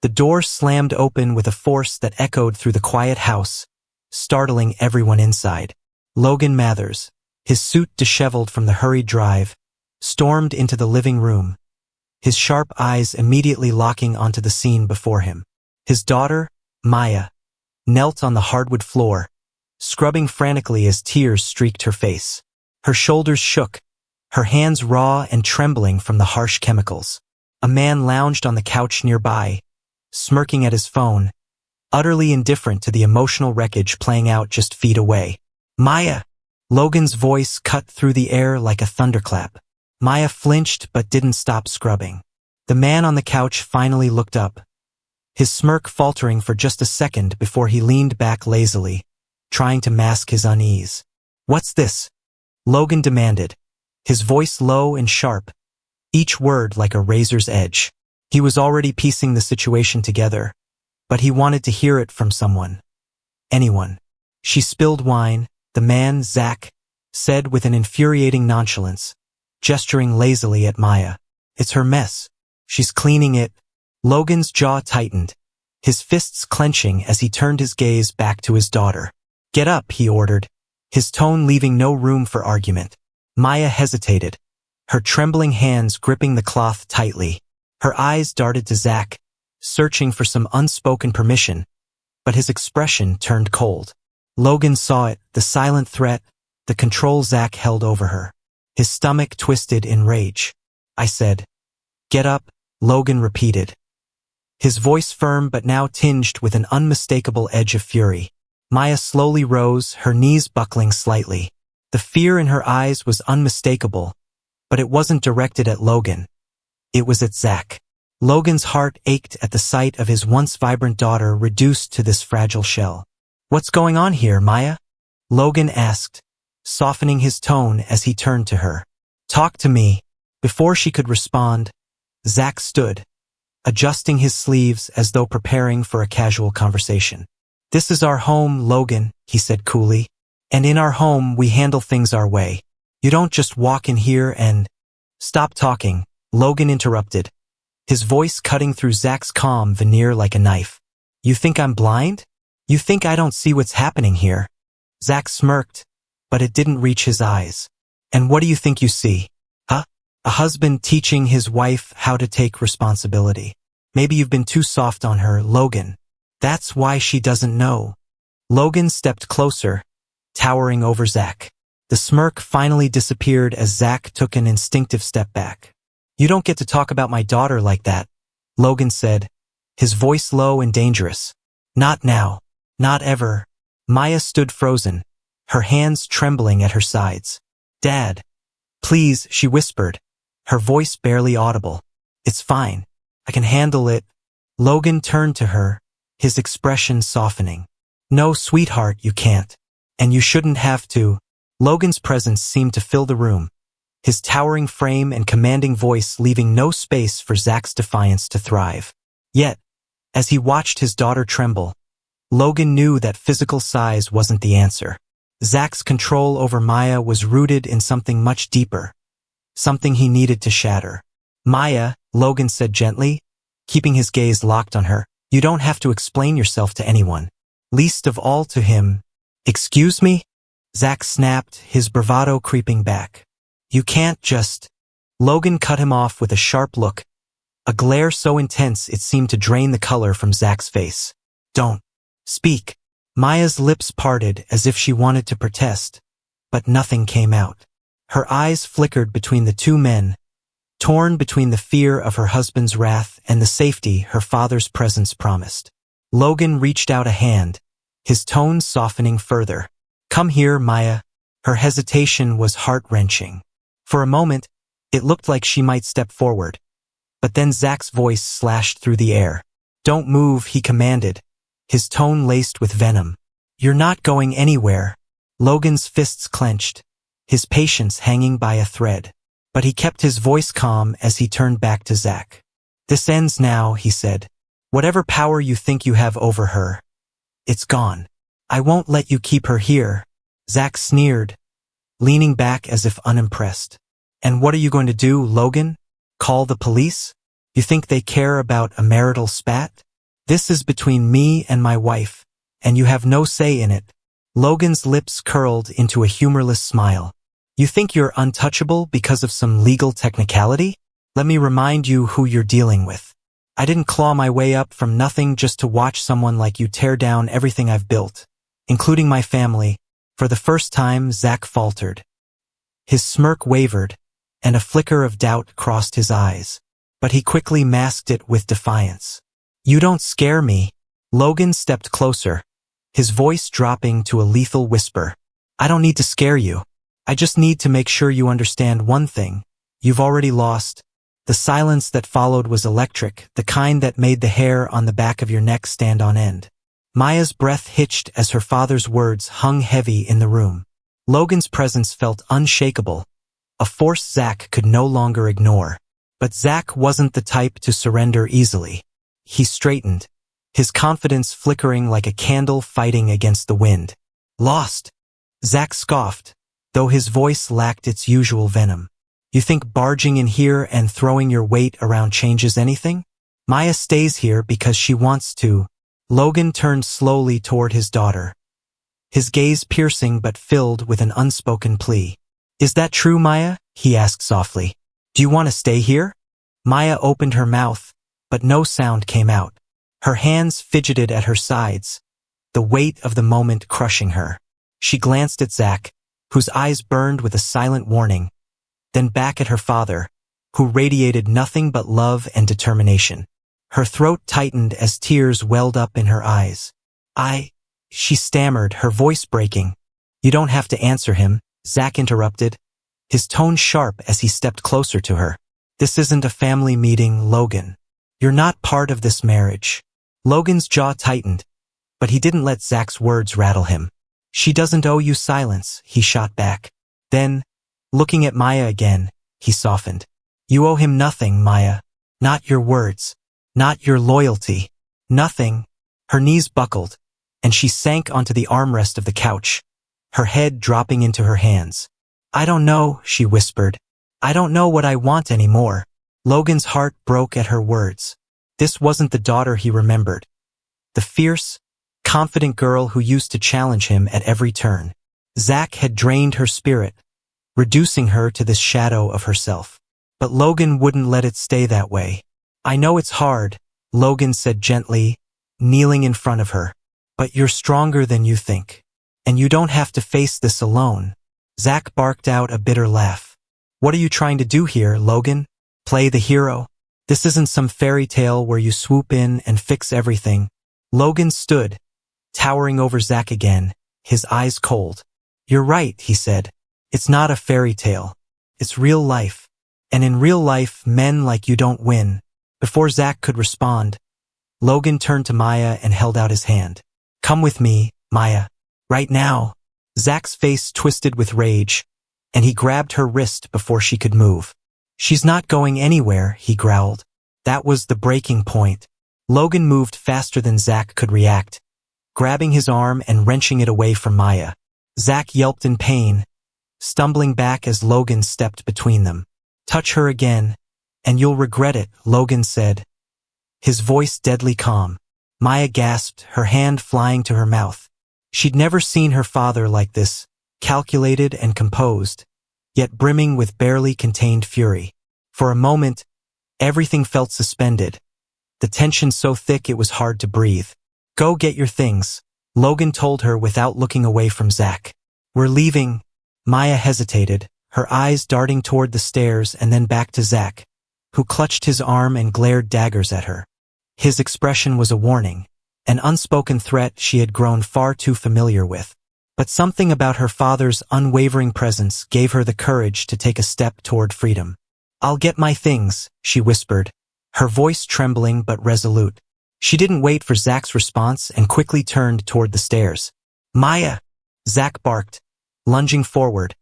The door slammed open with a force that echoed through the quiet house, startling everyone inside. Logan Mathers, his suit disheveled from the hurried drive, stormed into the living room, his sharp eyes immediately locking onto the scene before him. His daughter, Maya, knelt on the hardwood floor, scrubbing frantically as tears streaked her face. Her shoulders shook, her hands raw and trembling from the harsh chemicals. A man lounged on the couch nearby, smirking at his phone, utterly indifferent to the emotional wreckage playing out just feet away. Maya! Logan's voice cut through the air like a thunderclap. Maya flinched but didn't stop scrubbing. The man on the couch finally looked up, his smirk faltering for just a second before he leaned back lazily, trying to mask his unease. "What's this?" Logan demanded, his voice low and sharp, each word like a razor's edge. He was already piecing the situation together, but he wanted to hear it from someone. Anyone. "She spilled wine," the man, Zach, said with an infuriating nonchalance, gesturing lazily at Maya. "It's her mess. She's cleaning it." Logan's jaw tightened, his fists clenching as he turned his gaze back to his daughter. "Get up," he ordered, his tone leaving no room for argument. Maya hesitated, her trembling hands gripping the cloth tightly. Her eyes darted to Zach, searching for some unspoken permission, but his expression turned cold. Logan saw it, the silent threat, the control Zach held over her. His stomach twisted in rage. "I said, get up," Logan repeated, his voice firm but now tinged with an unmistakable edge of fury. Maya slowly rose, her knees buckling slightly. The fear in her eyes was unmistakable, but it wasn't directed at Logan. It was at Zach. Logan's heart ached at the sight of his once vibrant daughter reduced to this fragile shell. "What's going on here, Maya?" Logan asked, softening his tone as he turned to her. "Talk to me." Before she could respond, Zach stood, adjusting his sleeves as though preparing for a casual conversation. "This is our home, Logan," he said coolly. "And in our home, we handle things our way. You don't just walk in here and—" "Stop talking," Logan interrupted, his voice cutting through Zach's calm veneer like a knife. "You think I'm blind? You think I don't see what's happening here?" Zach smirked, but it didn't reach his eyes. "And what do you think you see? Huh? A husband teaching his wife how to take responsibility. Maybe you've been too soft on her, Logan. That's why she doesn't know." Logan stepped closer, towering over Zach. The smirk finally disappeared as Zach took an instinctive step back. "You don't get to talk about my daughter like that," Logan said, his voice low and dangerous. "Not now. Not ever." Maya stood frozen, her hands trembling at her sides. "Dad, please," she whispered, her voice barely audible. "It's fine. I can handle it." Logan turned to her, his expression softening. "No, sweetheart, you can't. And you shouldn't have to." Logan's presence seemed to fill the room, his towering frame and commanding voice leaving no space for Zach's defiance to thrive. Yet, as he watched his daughter tremble, Logan knew that physical size wasn't the answer. Zach's control over Maya was rooted in something much deeper, something he needed to shatter. "Maya," Logan said gently, keeping his gaze locked on her, "you don't have to explain yourself to anyone, least of all to him." "Excuse me?" Zach snapped, his bravado creeping back. "You can't just—" Logan cut him off with a sharp look, a glare so intense it seemed to drain the color from Zach's face. "Don't speak." Maya's lips parted as if she wanted to protest, but nothing came out. Her eyes flickered between the two men, torn between the fear of her husband's wrath and the safety her father's presence promised. Logan reached out a hand, his tone softening further. "Come here, Maya." Her hesitation was heart-wrenching. For a moment, it looked like she might step forward, but then Zach's voice slashed through the air. "Don't move," he commanded, his tone laced with venom. "You're not going anywhere." Logan's fists clenched, his patience hanging by a thread, but he kept his voice calm as he turned back to Zach. "This ends now," he said. "Whatever power you think you have over her, it's gone. I won't let you keep her here." Zach sneered, leaning back as if unimpressed. "And what are you going to do, Logan? Call the police? You think they care about a marital spat?" This is between me and my wife, and you have no say in it. Logan's lips curled into a humorless smile. You think you're untouchable because of some legal technicality? Let me remind you who you're dealing with. I didn't claw my way up from nothing just to watch someone like you tear down everything I've built, including my family. For the first time, Zach faltered. His smirk wavered, and a flicker of doubt crossed his eyes. But he quickly masked it with defiance. You don't scare me. Logan stepped closer, his voice dropping to a lethal whisper. I don't need to scare you. I just need to make sure you understand one thing. You've already lost. The silence that followed was electric, the kind that made the hair on the back of your neck stand on end. Maya's breath hitched as her father's words hung heavy in the room. Logan's presence felt unshakable, a force Zach could no longer ignore. But Zach wasn't the type to surrender easily. He straightened, his confidence flickering like a candle fighting against the wind. Lost? Zach scoffed, though his voice lacked its usual venom. You think barging in here and throwing your weight around changes anything? Maya stays here because she wants to. Logan turned slowly toward his daughter, his gaze piercing but filled with an unspoken plea. Is that true, Maya? He asked softly. Do you want to stay here? Maya opened her mouth, but no sound came out. Her hands fidgeted at her sides, the weight of the moment crushing her. She glanced at Zach, whose eyes burned with a silent warning, then back at her father, who radiated nothing but love and determination. Her throat tightened as tears welled up in her eyes. She stammered, her voice breaking. You don't have to answer him, Zach interrupted, his tone sharp as he stepped closer to her. This isn't a family meeting, Logan. You're not part of this marriage. Logan's jaw tightened, but he didn't let Zach's words rattle him. She doesn't owe you silence, he shot back. Then, looking at Maya again, he softened. You owe him nothing, Maya. Not your words. Not your loyalty. Nothing. Her knees buckled, and she sank onto the armrest of the couch, her head dropping into her hands. I don't know, she whispered. I don't know what I want anymore. Logan's heart broke at her words. This wasn't the daughter he remembered. The fierce, confident girl who used to challenge him at every turn. Zach had drained her spirit, reducing her to this shadow of herself. But Logan wouldn't let it stay that way. I know it's hard, Logan said gently, kneeling in front of her. But you're stronger than you think. And you don't have to face this alone. Zach barked out a bitter laugh. What are you trying to do here, Logan? Play the hero? This isn't some fairy tale where you swoop in and fix everything. Logan stood, towering over Zach again, his eyes cold. You're right, he said. It's not a fairy tale. It's real life. And in real life, men like you don't win. Before Zach could respond, Logan turned to Maya and held out his hand. Come with me, Maya. Right now. Zach's face twisted with rage, and he grabbed her wrist before she could move. She's not going anywhere, he growled. That was the breaking point. Logan moved faster than Zach could react, grabbing his arm and wrenching it away from Maya. Zach yelped in pain, stumbling back as Logan stepped between them. Touch her again, and you'll regret it, Logan said, his voice deadly calm. Maya gasped, her hand flying to her mouth. She'd never seen her father like this, calculated and composed, yet brimming with barely contained fury. For a moment, everything felt suspended, the tension so thick it was hard to breathe. Go get your things, Logan told her without looking away from Zach. We're leaving. Maya hesitated, her eyes darting toward the stairs and then back to Zach, who clutched his arm and glared daggers at her. His expression was a warning, an unspoken threat she had grown far too familiar with. But something about her father's unwavering presence gave her the courage to take a step toward freedom. I'll get my things, she whispered, her voice trembling but resolute. She didn't wait for Zach's response and quickly turned toward the stairs. Maya! Zach barked, lunging forward,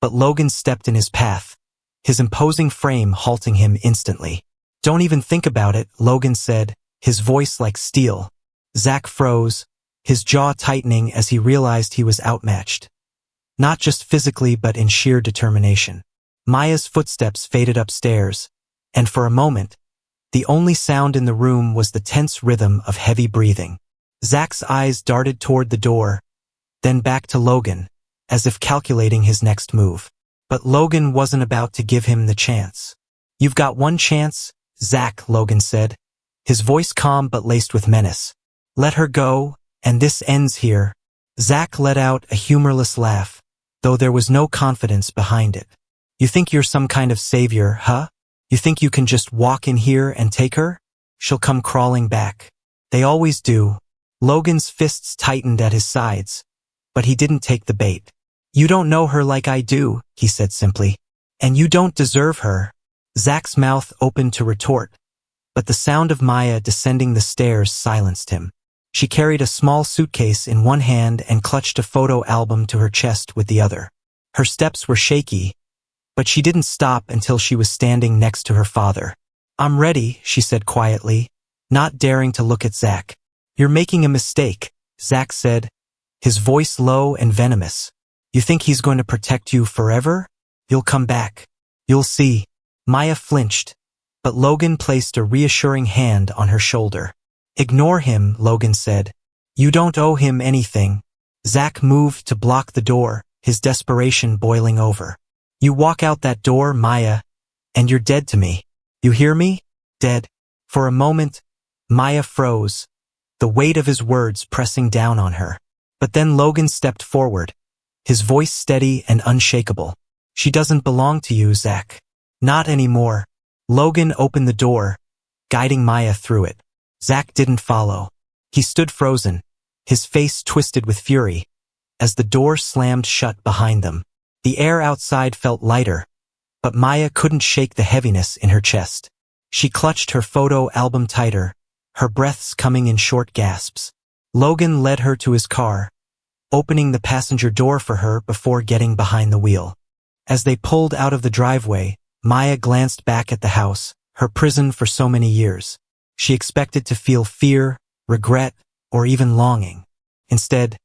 but Logan stepped in his path, his imposing frame halting him instantly. Don't even think about it, Logan said, his voice like steel. Zach froze, his jaw tightening as he realized he was outmatched. Not just physically but in sheer determination. Maya's footsteps faded upstairs, and for a moment, The only sound in the room was the tense rhythm of heavy breathing. Zach's eyes darted toward the door, then back to Logan, as if calculating his next move. But Logan wasn't about to give him the chance. "You've got one chance, Zach," Logan said, his voice calm but laced with menace. "Let her go, and this ends here." Zach let out a humorless laugh, though there was no confidence behind it. "You think you're some kind of savior, huh? You think you can just walk in here and take her? She'll come crawling back. They always do." Logan's fists tightened at his sides, but he didn't take the bait. "You don't know her like I do," he said simply. "And you don't deserve her." Zach's mouth opened to retort, but the sound of Maya descending the stairs silenced him. She carried a small suitcase in one hand and clutched a photo album to her chest with the other. Her steps were shaky, but she didn't stop until she was standing next to her father. "I'm ready," she said quietly, not daring to look at Zach. "You're making a mistake," Zach said, his voice low and venomous. "You think he's going to protect you forever? You'll come back. You'll see." Maya flinched, but Logan placed a reassuring hand on her shoulder. "Ignore him," Logan said. "You don't owe him anything." Zach moved to block the door, his desperation boiling over. "You walk out that door, Maya, and you're dead to me. You hear me? Dead." For a moment, Maya froze, the weight of his words pressing down on her. But then Logan stepped forward, his voice steady and unshakable. "She doesn't belong to you, Zach. Not anymore." Logan opened the door, guiding Maya through it. Zach didn't follow. He stood frozen, his face twisted with fury, as the door slammed shut behind them. The air outside felt lighter, but Maya couldn't shake the heaviness in her chest. She clutched her photo album tighter, her breaths coming in short gasps. Logan led her to his car, opening the passenger door for her before getting behind the wheel. As they pulled out of the driveway, Maya glanced back at the house, her prison for so many years. She expected to feel fear, regret, or even longing. Instead,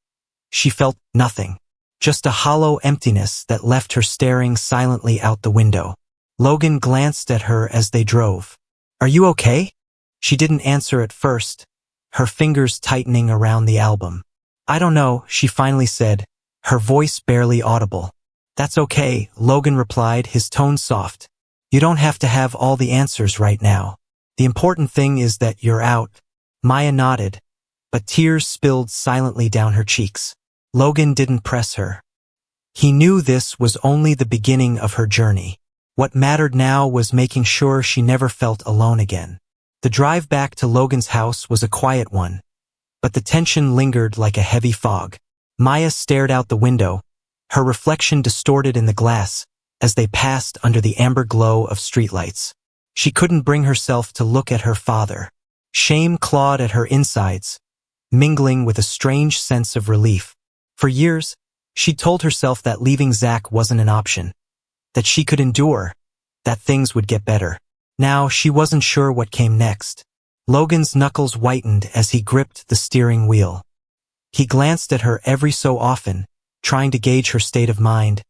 she felt nothing, just a hollow emptiness that left her staring silently out the window. Logan glanced at her as they drove. "Are you okay?" She didn't answer at first, her fingers tightening around the album. "I don't know," she finally said, her voice barely audible. "That's okay," Logan replied, his tone soft. "You don't have to have all the answers right now. The important thing is that you're out." Maya nodded, but tears spilled silently down her cheeks. Logan didn't press her. He knew this was only the beginning of her journey. What mattered now was making sure she never felt alone again. The drive back to Logan's house was a quiet one, but the tension lingered like a heavy fog. Maya stared out the window, her reflection distorted in the glass as they passed under the amber glow of streetlights. She couldn't bring herself to look at her father. Shame clawed at her insides, mingling with a strange sense of relief. For years, she'd told herself that leaving Zach wasn't an option, that she could endure, that things would get better. Now she wasn't sure what came next. Logan's knuckles whitened as he gripped the steering wheel. He glanced at her every so often, trying to gauge her state of mind,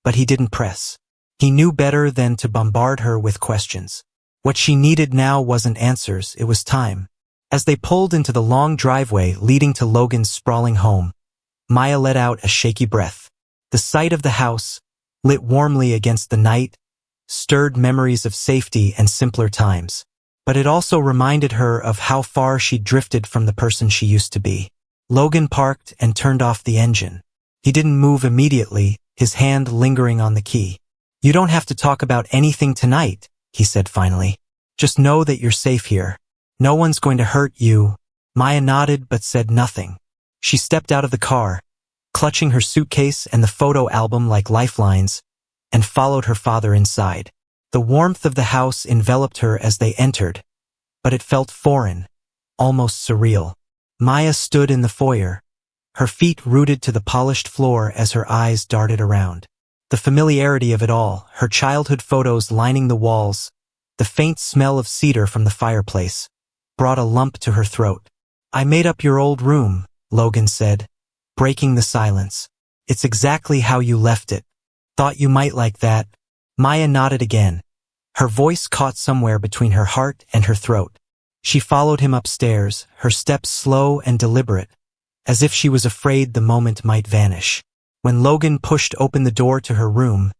but he didn't press. He knew better than to bombard her with questions. What she needed now wasn't answers, it was time. As they pulled into the long driveway leading to Logan's sprawling home, Maya let out a shaky breath. The sight of the house, lit warmly against the night, stirred memories of safety and simpler times. But it also reminded her of how far she'd drifted from the person she used to be. Logan parked and turned off the engine. He didn't move immediately, his hand lingering on the key. "You don't have to talk about anything tonight," he said finally. "Just know that you're safe here. No one's going to hurt you." Maya nodded but said nothing. She stepped out of the car, clutching her suitcase and the photo album like lifelines, and followed her father inside. The warmth of the house enveloped her as they entered, but it felt foreign, almost surreal. Maya stood in the foyer, her feet rooted to the polished floor as her eyes darted around. The familiarity of it all, her childhood photos lining the walls, the faint smell of cedar from the fireplace, brought a lump to her throat. "I made up your old room," Logan said, breaking the silence. "It's exactly how you left it. Thought you might like that." Maya nodded again, Her voice caught somewhere between her heart and her throat. She followed him upstairs, her steps slow and deliberate, as if she was afraid the moment might vanish. When Logan pushed open the door to her room,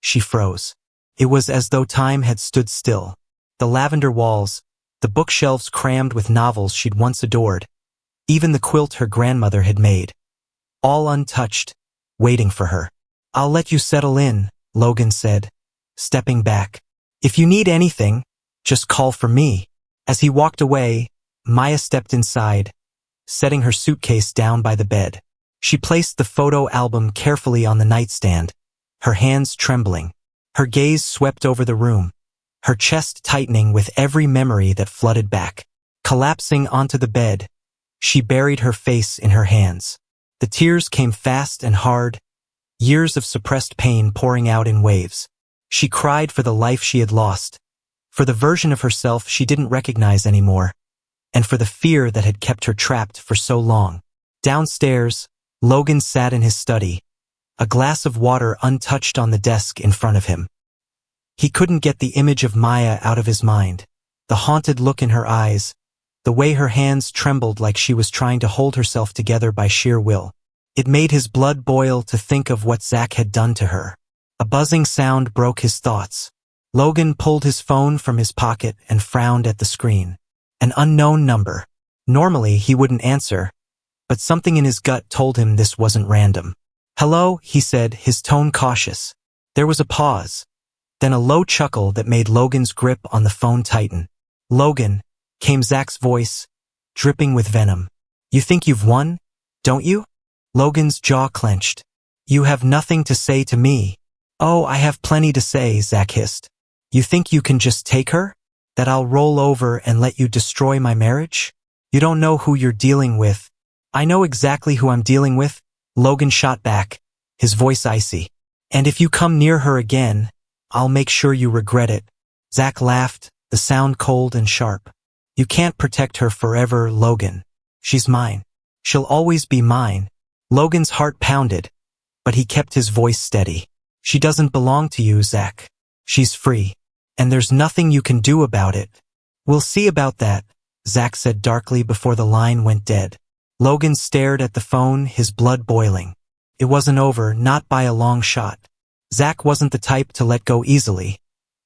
she froze. It was as though time had stood still. The lavender walls, the bookshelves crammed with novels she'd once adored, even the quilt her grandmother had made, all untouched, waiting for her. "I'll let you settle in," Logan said, stepping back. "If you need anything, just call for me." As he walked away, Maya stepped inside, setting her suitcase down by the bed. She placed the photo album carefully on the nightstand, her hands trembling. Her gaze swept over the room, her chest tightening with every memory that flooded back. Collapsing onto the bed, she buried her face in her hands. The tears came fast and hard, years of suppressed pain pouring out in waves. She cried for the life she had lost, for the version of herself she didn't recognize anymore, and for the fear that had kept her trapped for so long. Downstairs, Logan sat in his study, a glass of water untouched on the desk in front of him. He couldn't get the image of Maya out of his mind, the haunted look in her eyes, the way her hands trembled like she was trying to hold herself together by sheer will. It made his blood boil to think of what Zach had done to her. A buzzing sound broke his thoughts. Logan pulled his phone from his pocket and frowned at the screen. An unknown number. Normally he wouldn't answer, but something in his gut told him this wasn't random. "Hello," he said, his tone cautious. There was a pause, then a low chuckle that made Logan's grip on the phone tighten. "Logan," came Zach's voice, dripping with venom. "You think you've won, don't you?" Logan's jaw clenched. "You have nothing to say to me." "Oh, I have plenty to say," Zach hissed. "You think you can just take her? That I'll roll over and let you destroy my marriage? You don't know who you're dealing with." "I know exactly who I'm dealing with," Logan shot back, his voice icy. "And if you come near her again, I'll make sure you regret it." Zach laughed, the sound cold and sharp. "You can't protect her forever, Logan. She's mine. She'll always be mine." Logan's heart pounded, but he kept his voice steady. "She doesn't belong to you, Zach. She's free. And there's nothing you can do about it." "We'll see about that," Zach said darkly before the line went dead. Logan stared at the phone, his blood boiling. It wasn't over, not by a long shot. Zach wasn't the type to let go easily,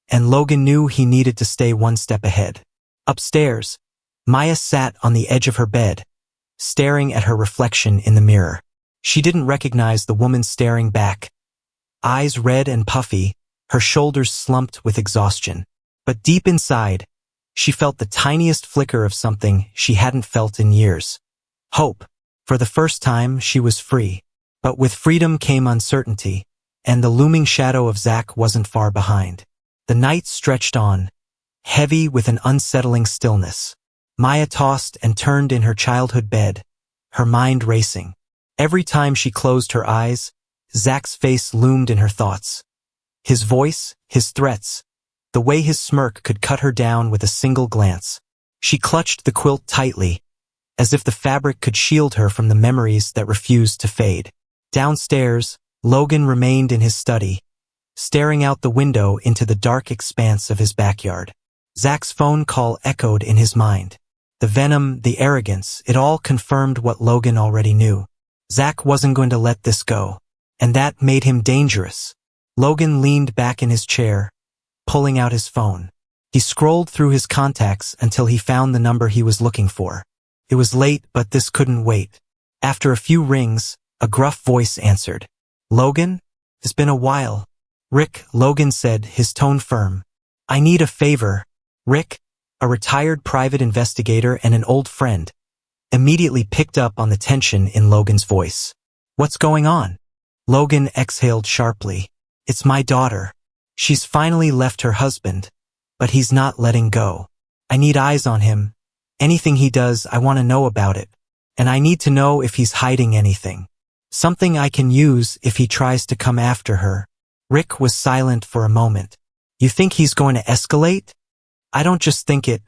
and Logan knew he needed to stay one step ahead. Upstairs, Maya sat on the edge of her bed, staring at her reflection in the mirror. She didn't recognize the woman staring back. Eyes red and puffy, her shoulders slumped with exhaustion. But deep inside, she felt the tiniest flicker of something she hadn't felt in years. Hope. For the first time, she was free. But with freedom came uncertainty, and the looming shadow of Zach wasn't far behind. The night stretched on, heavy with an unsettling stillness. Maya tossed and turned in her childhood bed, her mind racing. Every time she closed her eyes, Zach's face loomed in her thoughts. His voice, his threats, the way his smirk could cut her down with a single glance. She clutched the quilt tightly, as if the fabric could shield her from the memories that refused to fade. Downstairs, Logan remained in his study, staring out the window into the dark expanse of his backyard. Zach's phone call echoed in his mind. The venom, the arrogance, it all confirmed what Logan already knew. Zach wasn't going to let this go, and that made him dangerous. Logan leaned back in his chair, pulling out his phone. He scrolled through his contacts until he found the number he was looking for. It was late, but this couldn't wait. After a few rings, a gruff voice answered. "Logan? It's been a while." "Rick," Logan said, his tone firm. "I need a favor." Rick, a retired private investigator and an old friend, immediately picked up on the tension in Logan's voice. "What's going on?" Logan exhaled sharply. "It's my daughter. She's finally left her husband, but he's not letting go. I need eyes on him. Anything he does, I want to know about it. And I need to know if he's hiding anything. Something I can use if he tries to come after her." Rick was silent for a moment. "You think he's going to escalate?" "I don't just think it.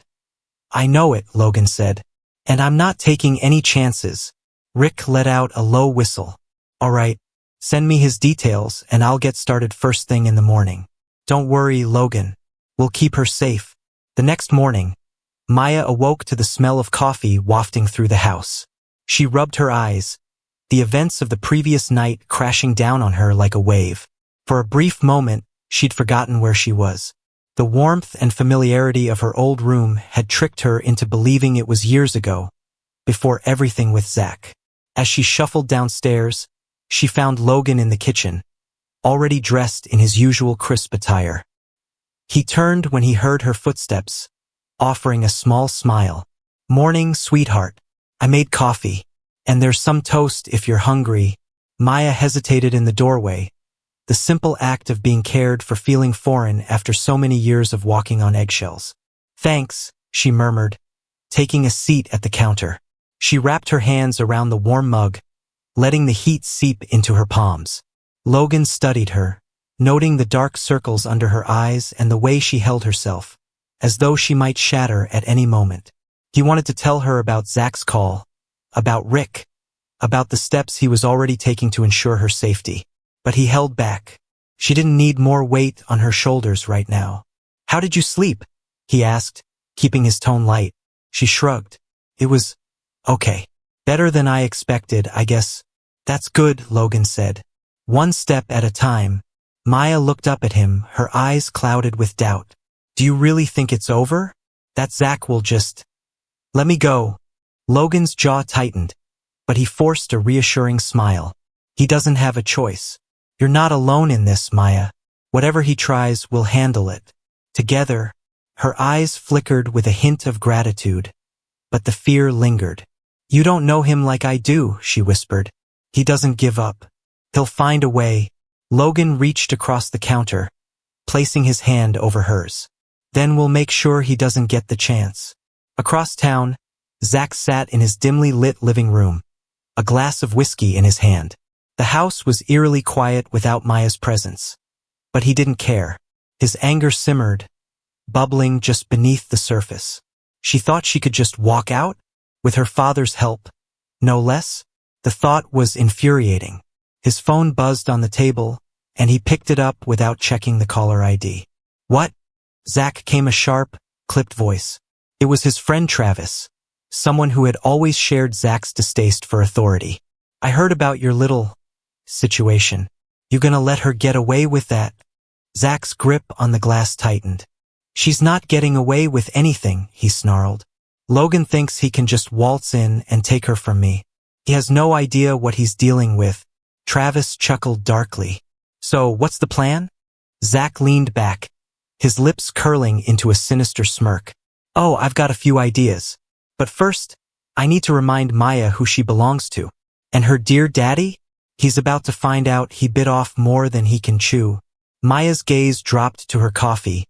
I know it," Logan said. "And I'm not taking any chances." Rick let out a low whistle. "All right, send me his details and I'll get started first thing in the morning." "Don't worry, Logan. We'll keep her safe. The next morning, Maya awoke to the smell of coffee wafting through the house. She rubbed her eyes, the events of the previous night crashing down on her like a wave. For a brief moment, she'd forgotten where she was. The warmth and familiarity of her old room had tricked her into believing it was years ago, before everything with Zach. As she shuffled downstairs, she found Logan in the kitchen, already dressed in his usual crisp attire. He turned when he heard her footsteps, offering a small smile. "Morning, sweetheart. I made coffee. And there's some toast if you're hungry." Maya hesitated in the doorway, the simple act of being cared for feeling foreign after so many years of walking on eggshells. "Thanks," she murmured, taking a seat at the counter. She wrapped her hands around the warm mug, letting the heat seep into her palms. Logan studied her, noting the dark circles under her eyes and the way she held herself, as though she might shatter at any moment. He wanted to tell her about Zach's call, about Rick, about the steps he was already taking to ensure her safety. But he held back. She didn't need more weight on her shoulders right now. "How did you sleep?" he asked, keeping his tone light. She shrugged. "It was okay. Better than I expected, I guess." "That's good," Logan said. One step at a time. Maya looked up at him, her eyes clouded with doubt. "Do you really think it's over? That Zach will just let me go?" Logan's jaw tightened, but he forced a reassuring smile. "He doesn't have a choice. You're not alone in this, Maya. Whatever he tries, we'll handle it. Together." Her eyes flickered with a hint of gratitude, but the fear lingered. "You don't know him like I do," she whispered. "He doesn't give up. He'll find a way." Logan reached across the counter, placing his hand over hers. "Then we'll make sure he doesn't get the chance." Across town, Zach sat in his dimly lit living room, a glass of whiskey in his hand. The house was eerily quiet without Maya's presence. But he didn't care. His anger simmered, bubbling just beneath the surface. She thought she could just walk out, with her father's help, no less. The thought was infuriating. His phone buzzed on the table, and he picked it up without checking the caller ID. "What?" Zach came a sharp, clipped voice. It was his friend Travis, someone who had always shared Zach's distaste for authority. "I heard about your little situation. You gonna let her get away with that?" Zach's grip on the glass tightened. "She's not getting away with anything," he snarled. "Logan thinks he can just waltz in and take her from me. He has no idea what he's dealing with." Travis chuckled darkly. "So, what's the plan?" Zach leaned back, his lips curling into a sinister smirk. "Oh, I've got a few ideas. But first, I need to remind Maya who she belongs to. And her dear daddy? He's about to find out he bit off more than he can chew." Maya's gaze dropped to her coffee,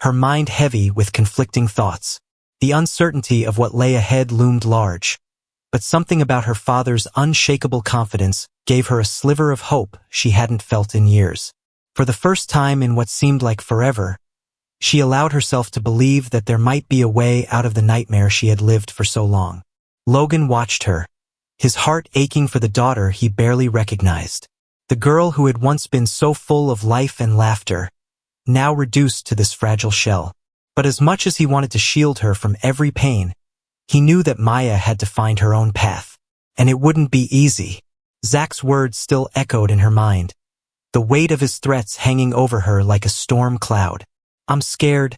her mind heavy with conflicting thoughts. The uncertainty of what lay ahead loomed large, but something about her father's unshakable confidence gave her a sliver of hope she hadn't felt in years. For the first time in what seemed like forever, she allowed herself to believe that there might be a way out of the nightmare she had lived for so long. Logan watched her, his heart aching for the daughter he barely recognized. The girl who had once been so full of life and laughter, now reduced to this fragile shell. But as much as he wanted to shield her from every pain, he knew that Maya had to find her own path. And it wouldn't be easy. Zach's words still echoed in her mind, the weight of his threats hanging over her like a storm cloud. "I'm scared,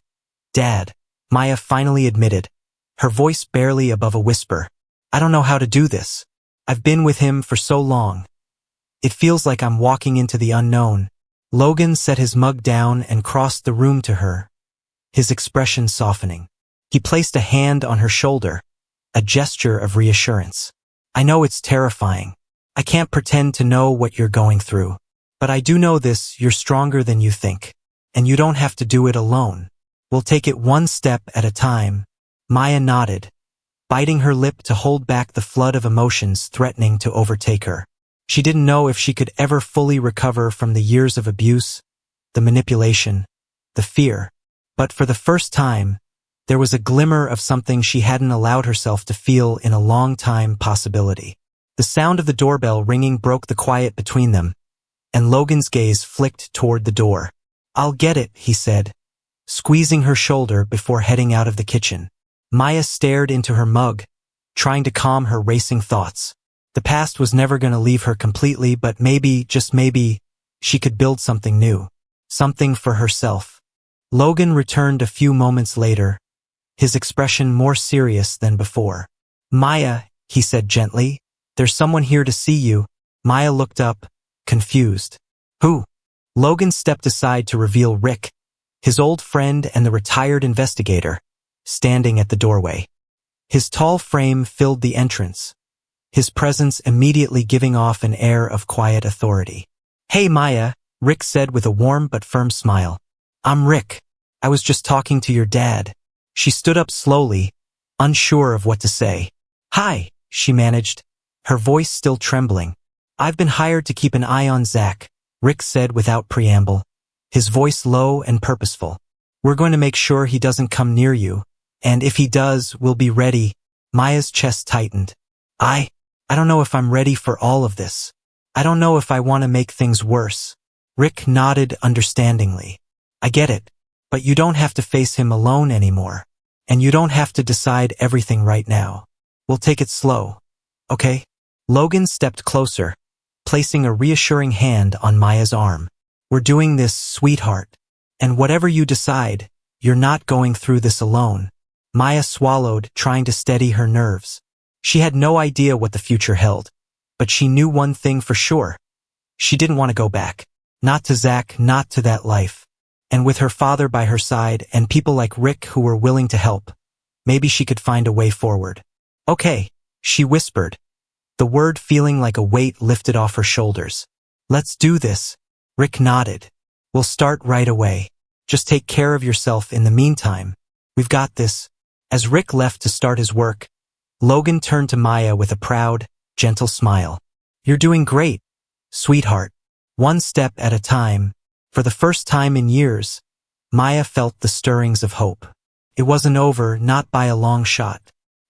Dad," Maya finally admitted, her voice barely above a whisper. "I don't know how to do this. I've been with him for so long. It feels like I'm walking into the unknown." Logan set his mug down and crossed the room to her, his expression softening. He placed a hand on her shoulder, a gesture of reassurance. "I know it's terrifying. I can't pretend to know what you're going through. But I do know this, you're stronger than you think. And you don't have to do it alone. We'll take it one step at a time." Maya nodded, biting her lip to hold back the flood of emotions threatening to overtake her. She didn't know if she could ever fully recover from the years of abuse, the manipulation, the fear. But for the first time, there was a glimmer of something she hadn't allowed herself to feel in a long time: possibility. The sound of the doorbell ringing broke the quiet between them, and Logan's gaze flicked toward the door. "I'll get it," he said, squeezing her shoulder before heading out of the kitchen. Maya stared into her mug, trying to calm her racing thoughts. The past was never going to leave her completely, but maybe, just maybe, she could build something new. Something for herself. Logan returned a few moments later, his expression more serious than before. "Maya," he said gently, "there's someone here to see you." Maya looked up, confused. "Who?" Logan stepped aside to reveal Rick, his old friend and the retired investigator, standing at the doorway. His tall frame filled the entrance, his presence immediately giving off an air of quiet authority. "Hey Maya," Rick said with a warm but firm smile. "I'm Rick. I was just talking to your dad." She stood up slowly, unsure of what to say. "Hi," she managed, her voice still trembling. "I've been hired to keep an eye on Zach," Rick said without preamble, his voice low and purposeful. "We're going to make sure he doesn't come near you, and if he does, we'll be ready." Maya's chest tightened. I don't know if I'm ready for all of this. I don't know if I want to make things worse." Rick nodded understandingly. "I get it, but you don't have to face him alone anymore, and you don't have to decide everything right now. We'll take it slow, okay?" Logan stepped closer, placing a reassuring hand on Maya's arm. "We're doing this, sweetheart. And whatever you decide, you're not going through this alone." Maya swallowed, trying to steady her nerves. She had no idea what the future held, but she knew one thing for sure. She didn't want to go back. Not to Zach, not to that life. And with her father by her side and people like Rick who were willing to help, maybe she could find a way forward. "Okay," she whispered, the word feeling like a weight lifted off her shoulders. "Let's do this." Rick nodded. "We'll start right away. Just take care of yourself in the meantime. We've got this." As Rick left to start his work, Logan turned to Maya with a proud, gentle smile. "You're doing great, sweetheart. One step at a time." For the first time in years, Maya felt the stirrings of hope. It wasn't over, not by a long shot.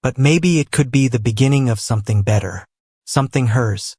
But maybe it could be the beginning of something better. Something hers.